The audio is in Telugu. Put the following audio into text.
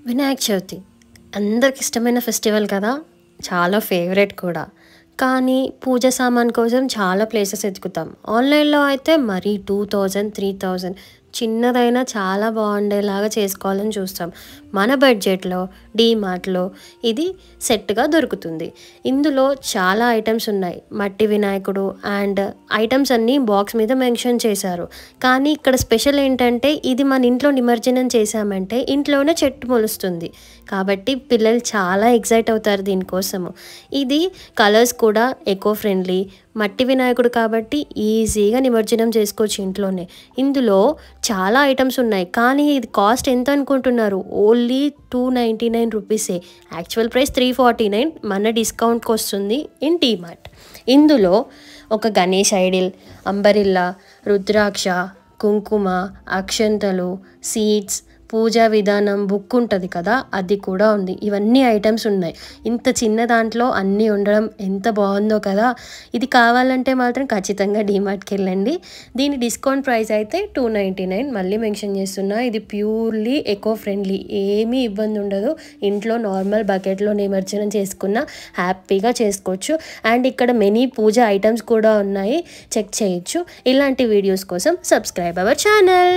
వినాయక చవితి అందరికి ఇష్టమైన ఫెస్టివల్ కదా, చాలా ఫేవరెట్ కూడా. కానీ పూజ సామాన్ కోసం చాలా ప్లేసెస్ ఎతుకుతాం. ఆన్లైన్లో అయితే మరీ 2000 3000 చిన్నదైనా చాలా బాగుండేలాగా చేసుకోవాలని చూస్తాం. మన బడ్జెట్లో డీమార్ట్లో ఇది సెట్గా దొరుకుతుంది. ఇందులో చాలా ఐటమ్స్ ఉన్నాయి. మట్టి వినాయకుడు అండ్ ఐటమ్స్ అన్నీ బాక్స్ మీద మెన్షన్ చేశారు. కానీ ఇక్కడ స్పెషల్ ఏంటంటే ఇది మన ఇంట్లో నిమజ్జనం చేశామంటే ఇంట్లోనే చెట్టు మొలుస్తుంది. కాబట్టి పిల్లలు చాలా ఎక్సైట్ అవుతారు దీనికోసము. ఇది కలర్స్ కూడా ఎకో ఫ్రెండ్లీ, మట్టి వినాయకుడు కాబట్టి ఈజీగా నిమజ్జనం చేసుకోవచ్చు ఇంట్లోనే. ఇందులో చాలా ఐటమ్స్ ఉన్నాయి. కానీ ఇది కాస్ట్ ఎంత అనుకుంటున్నారు? ఓన్లీ 299 రూపీసే. యాక్చువల్ ప్రైస్ 349, మన డిస్కౌంట్కి వస్తుంది ఇన్ డీమార్ట్. ఇందులో ఒక గణేష్ ఐడిల్, అంబరిల్లా, రుద్రాక్ష, కుంకుమ, అక్షంతలు, సీడ్స్, పూజా విధానం బుక్ ఉంటుంది కదా, అది కూడా ఉంది. ఇవన్నీ ఐటమ్స్ ఉన్నాయి. ఇంత చిన్న దాంట్లో అన్నీ ఉండడం ఎంత బాగుందో కదా. ఇది కావాలంటే మాత్రం ఖచ్చితంగా డీమార్ట్కి వెళ్ళండి. దీని డిస్కౌంట్ ప్రైస్ అయితే 299. మళ్ళీ మెన్షన్ చేస్తున్నా, ఇది ప్యూర్లీ ఎకో ఫ్రెండ్లీ. ఏమీ ఇబ్బంది ఉండదు. ఇంట్లో నార్మల్ బకెట్లో నిమజ్జనం చేసుకున్న హ్యాపీగా చేసుకోవచ్చు. అండ్ ఇక్కడ మెనీ పూజ ఐటమ్స్ కూడా ఉన్నాయి, చెక్ చేయొచ్చు. ఇలాంటి వీడియోస్ కోసం సబ్స్క్రైబ్ అవర్ ఛానల్.